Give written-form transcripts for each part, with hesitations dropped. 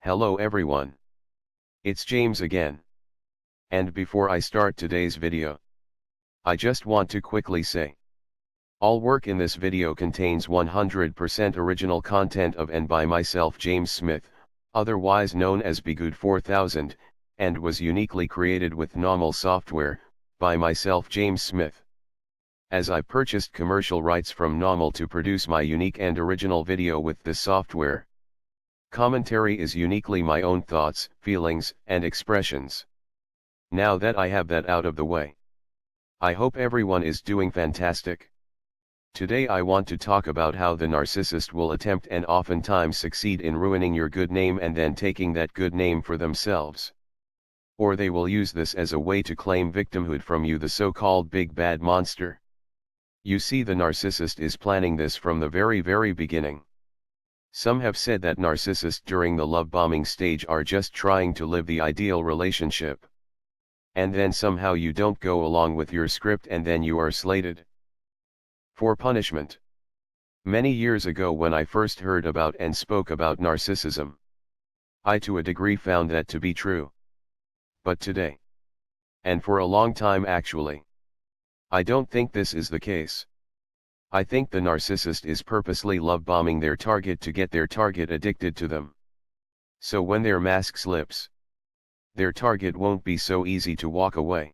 Hello everyone. It's James again. And before I start today's video, I just want to quickly say, all work in this video contains 100% original content of and by myself James Smith, otherwise known as Bgood 4000, and was uniquely created with NAWMAL software, by myself James Smith. As I purchased commercial rights from NAWMAL to produce my unique and original video with this software. Commentary is uniquely my own thoughts, feelings, and expressions. Now that I have that out of the way, I hope everyone is doing fantastic. Today I want to talk about how the narcissist will attempt and oftentimes succeed in ruining your good name and then taking that good name for themselves. Or they will use this as a way to claim victimhood from you, the so-called big bad monster. You see, the narcissist is planning this from the very beginning. Some have said that narcissists during the love bombing stage are just trying to live the ideal relationship. And then somehow you don't go along with your script and then you are slated for punishment. Many years ago when I first heard about and spoke about narcissism, I to a degree found that to be true. But today, and for a long time actually, I don't think this is the case. I think the narcissist is purposely love bombing their target to get their target addicted to them. So when their mask slips, their target won't be so easy to walk away.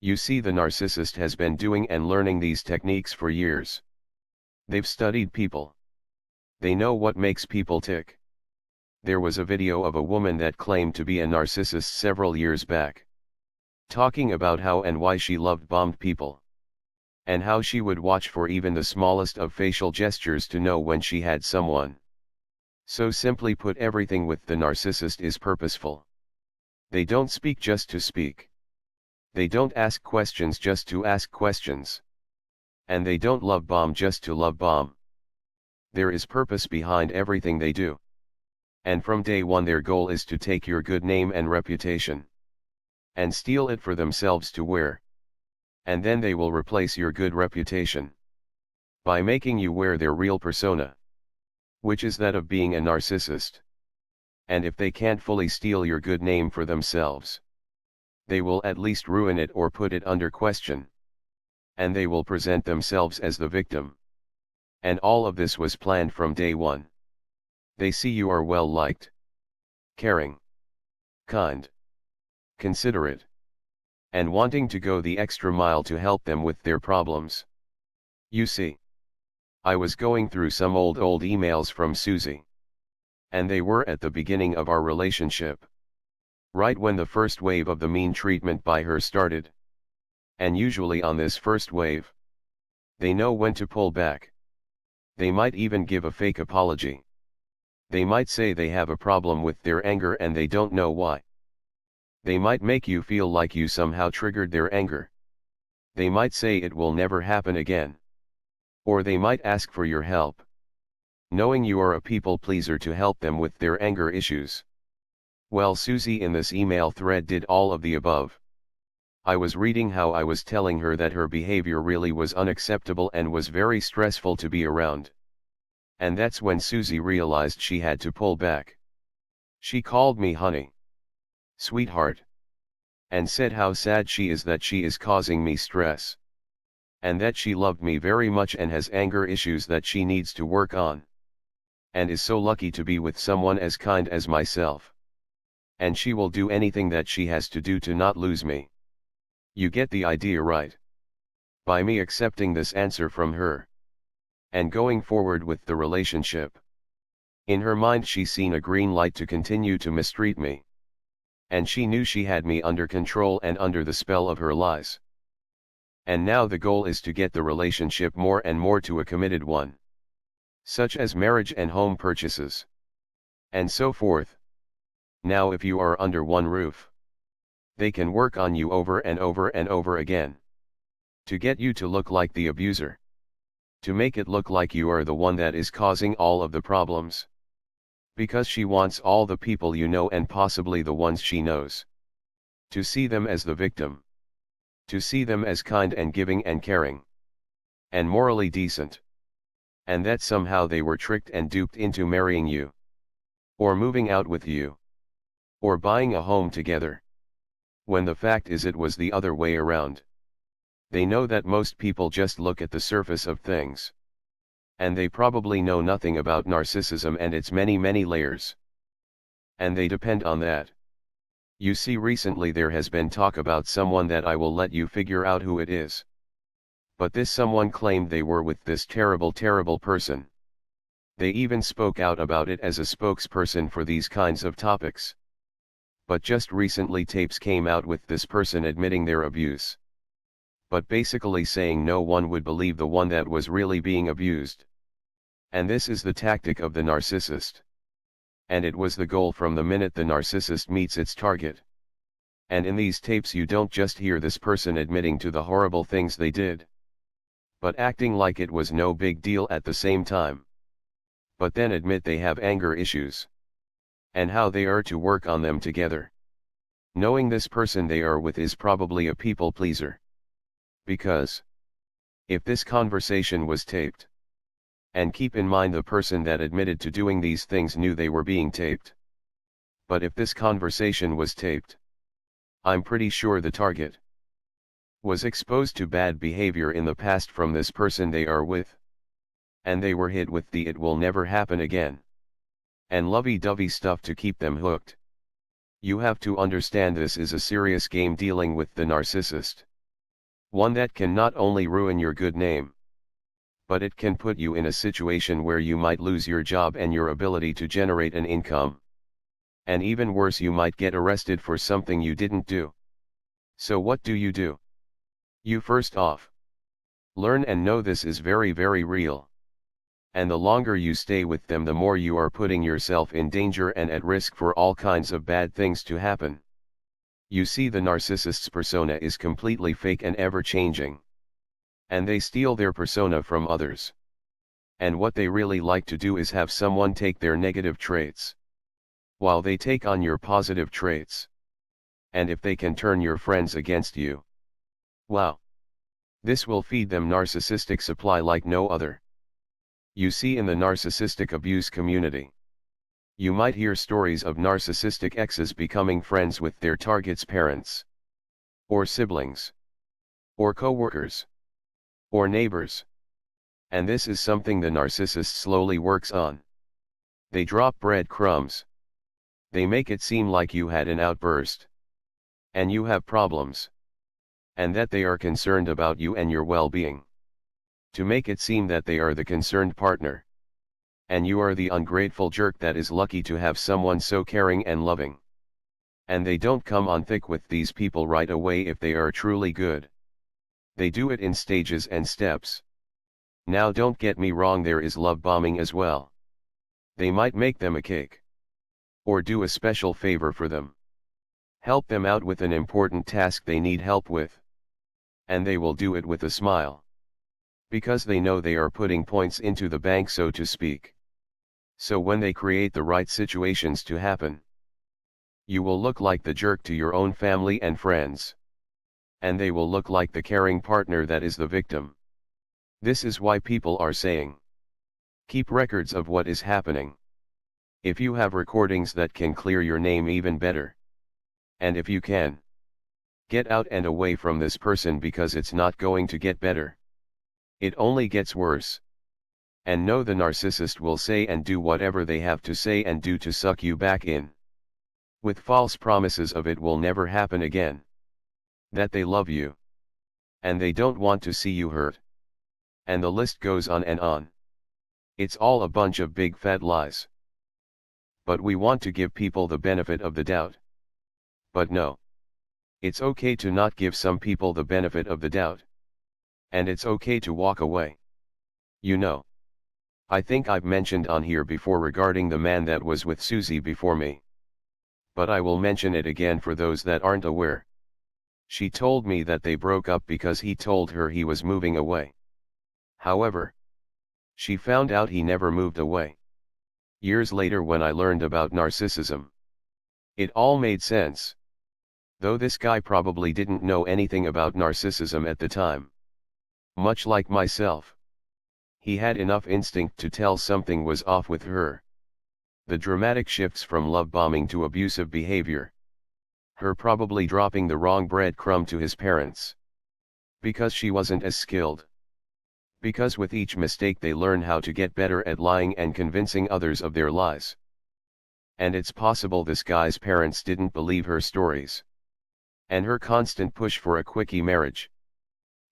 You see, the narcissist has been doing and learning these techniques for years. They've studied people. They know what makes people tick. There was a video of a woman that claimed to be a narcissist several years back, talking about how and why she love bombed people, and how she would watch for even the smallest of facial gestures to know when she had someone. So simply put, everything with the narcissist is purposeful. They don't speak just to speak. They don't ask questions just to ask questions. And they don't love bomb just to love bomb. There is purpose behind everything they do. And from day one their goal is to take your good name and reputation, and steal it for themselves to wear. And then they will replace your good reputation by making you wear their real persona, which is that of being a narcissist. And if they can't fully steal your good name for themselves, they will at least ruin it or put it under question. And they will present themselves as the victim. And all of this was planned from day one. They see you are well liked, caring, kind, considerate, and wanting to go the extra mile to help them with their problems. You see, I was going through some old emails from Susie. And they were at the beginning of our relationship. Right when the first wave of the mean treatment by her started. And usually on this first wave, they know when to pull back. They might even give a fake apology. They might say they have a problem with their anger and they don't know why. They might make you feel like you somehow triggered their anger. They might say it will never happen again. Or they might ask for your help, knowing you are a people pleaser, to help them with their anger issues. Well, Susie in this email thread did all of the above. I was reading how I was telling her that her behavior really was unacceptable and was very stressful to be around. And that's when Susie realized she had to pull back. She called me honey, sweetheart, and said how sad she is that she is causing me stress. And that she loved me very much and has anger issues that she needs to work on. And is so lucky to be with someone as kind as myself. And she will do anything that she has to do to not lose me. You get the idea, right? By me accepting this answer from her, and going forward with the relationship, in her mind she seen a green light to continue to mistreat me. And she knew she had me under control and under the spell of her lies. And now the goal is to get the relationship more and more to a committed one, such as marriage and home purchases, and so forth. Now if you are under one roof, they can work on you over and over and over again, to get you to look like the abuser, to make it look like you are the one that is causing all of the problems. Because she wants all the people you know and possibly the ones she knows, to see them as the victim, to see them as kind and giving and caring, and morally decent. And that somehow they were tricked and duped into marrying you. or moving out with you, or buying a home together, when the fact is it was the other way around. They know that most people just look at the surface of things. And they probably know nothing about narcissism and its many layers. And they depend on that. You see, recently there has been talk about someone that I will let you figure out who it is. But this someone claimed they were with this terrible person. They even spoke out about it as a spokesperson for these kinds of topics. But just recently tapes came out with this person admitting their abuse. But basically saying no one would believe the one that was really being abused. And this is the tactic of the narcissist. And it was the goal from the minute the narcissist meets its target. And in these tapes you don't just hear this person admitting to the horrible things they did, but acting like it was no big deal at the same time. But then admit they have anger issues. And how they are to work on them together. Knowing this person they are with is probably a people pleaser. Because if this conversation was taped, and keep in mind the person that admitted to doing these things knew they were being taped. But if this conversation was taped, I'm pretty sure the target was exposed to bad behavior in the past from this person they are with. And they were hit with the "it will never happen again" and lovey-dovey stuff to keep them hooked. You have to understand this is a serious game dealing with the narcissist. One that can not only ruin your good name, but it can put you in a situation where you might lose your job and your ability to generate an income. And even worse, you might get arrested for something you didn't do. So what do? You first off learn and know this is very real. And the longer you stay with them, the more you are putting yourself in danger and at risk for all kinds of bad things to happen. You see, the narcissist's persona is completely fake and ever-changing. And they steal their persona from others. And what they really like to do is have someone take their negative traits, while they take on your positive traits. And if they can turn your friends against you, wow! This will feed them narcissistic supply like no other. You see, in the narcissistic abuse community, you might hear stories of narcissistic exes becoming friends with their target's parents, or siblings, or co-workers, or neighbors. And this is something the narcissist slowly works on. They drop breadcrumbs. They make it seem like you had an outburst, and you have problems, and that they are concerned about you and your well-being. To make it seem that they are the concerned partner, and you are the ungrateful jerk that is lucky to have someone so caring and loving. And they don't come on thick with these people right away if they are truly good. They do it in stages and steps. Now don't get me wrong, there is love bombing as well. They might make them a cake, or do a special favor for them, help them out with an important task they need help with. And they will do it with a smile, because they know they are putting points into the bank, so to speak. So when they create the right situations to happen, you will look like the jerk to your own family and friends. And they will look like the caring partner that is the victim. This is why people are saying, keep records of what is happening. If you have recordings that can clear your name, even better. And if you can, get out and away from this person, because it's not going to get better. It only gets worse. And know the narcissist will say and do whatever they have to say and do to suck you back in, with false promises of it will never happen again, that they love you, and they don't want to see you hurt. And the list goes on and on. It's all a bunch of big fat lies. But we want to give people the benefit of the doubt. But no. It's okay to not give some people the benefit of the doubt. And it's okay to walk away. You know, I think I've mentioned on here before regarding the man that was with Susie before me. But I will mention it again for those that aren't aware. She told me that they broke up because he told her he was moving away. However, she found out he never moved away. Years later, when I learned about narcissism, it all made sense. Though this guy probably didn't know anything about narcissism at the time. Much like myself. He had enough instinct to tell something was off with her. The dramatic shifts from love bombing to abusive behavior. Her probably dropping the wrong breadcrumb to his parents. Because she wasn't as skilled. Because with each mistake they learn how to get better at lying and convincing others of their lies. And it's possible this guy's parents didn't believe her stories. And her constant push for a quickie marriage.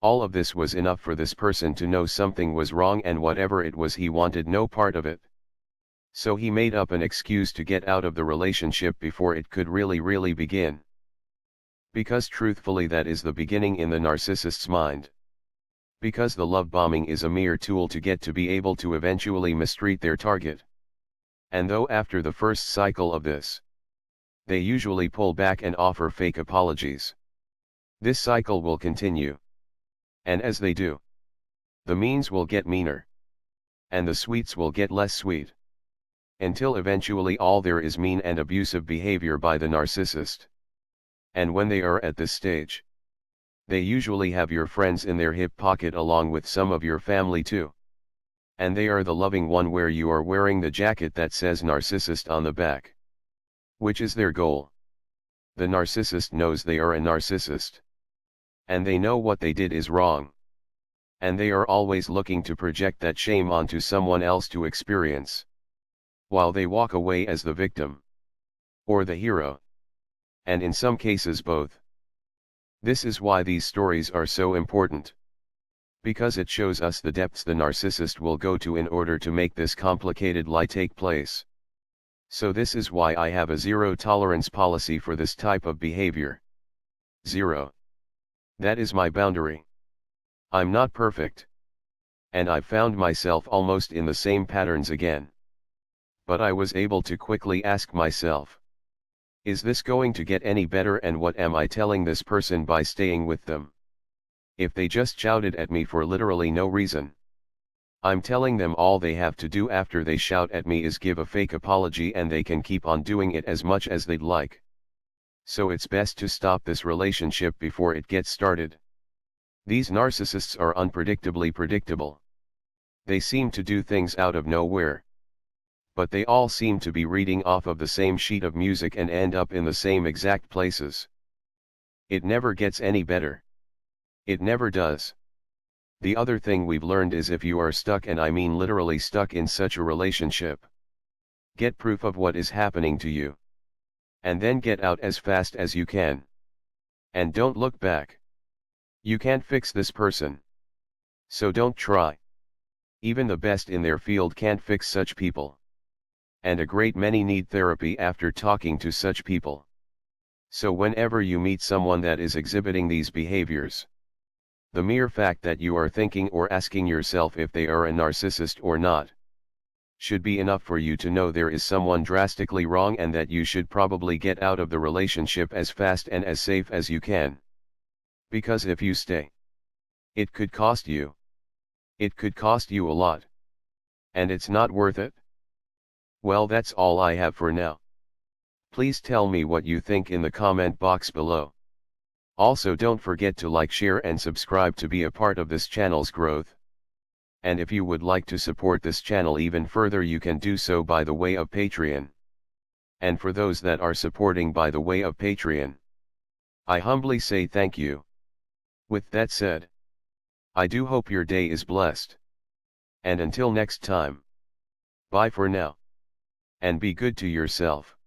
All of this was enough for this person to know something was wrong, and whatever it was, he wanted no part of it. So he made up an excuse to get out of the relationship before it could really begin. Because truthfully that is the beginning in the narcissist's mind. Because the love bombing is a mere tool to get to be able to eventually mistreat their target. And though after the first cycle of this, they usually pull back and offer fake apologies, this cycle will continue. And as they do, the means will get meaner. And the sweets will get less sweet. Until eventually all there is mean and abusive behavior by the narcissist. And when they are at this stage, they usually have your friends in their hip pocket along with some of your family too. And they are the loving one where you are wearing the jacket that says narcissist on the back. Which is their goal. The narcissist knows they are a narcissist. And they know what they did is wrong. And they are always looking to project that shame onto someone else to experience. While they walk away as the victim. Or the hero. And in some cases both. This is why these stories are so important. Because it shows us the depths the narcissist will go to in order to make this complicated lie take place. So this is why I have a zero tolerance policy for this type of behavior. 0. That is my boundary. I'm not perfect. And I've found myself almost in the same patterns again. But I was able to quickly ask myself, is this going to get any better, and what am I telling this person by staying with them? If they just shouted at me for literally no reason, I'm telling them all they have to do after they shout at me is give a fake apology, and they can keep on doing it as much as they'd like. So it's best to stop this relationship before it gets started. These narcissists are unpredictably predictable. They seem to do things out of nowhere. But they all seem to be reading off of the same sheet of music and end up in the same exact places. It never gets any better. It never does. The other thing we've learned is if you are stuck, and I mean literally stuck in such a relationship, get proof of what is happening to you. And then get out as fast as you can. And don't look back. You can't fix this person. So don't try. Even the best in their field can't fix such people. And a great many need therapy after talking to such people. So whenever you meet someone that is exhibiting these behaviors, the mere fact that you are thinking or asking yourself if they are a narcissist or not, should be enough for you to know there is someone drastically wrong, and that you should probably get out of the relationship as fast and as safe as you can. Because if you stay, it could cost you. It could cost you a lot. And it's not worth it. Well, that's all I have for now. Please tell me what you think in the comment box below. Also, don't forget to like, share and subscribe to be a part of this channel's growth. And if you would like to support this channel even further, you can do so by the way of Patreon. And for those that are supporting by the way of Patreon, I humbly say thank you. With that said, I do hope your day is blessed. And until next time, bye for now. And be good to yourself.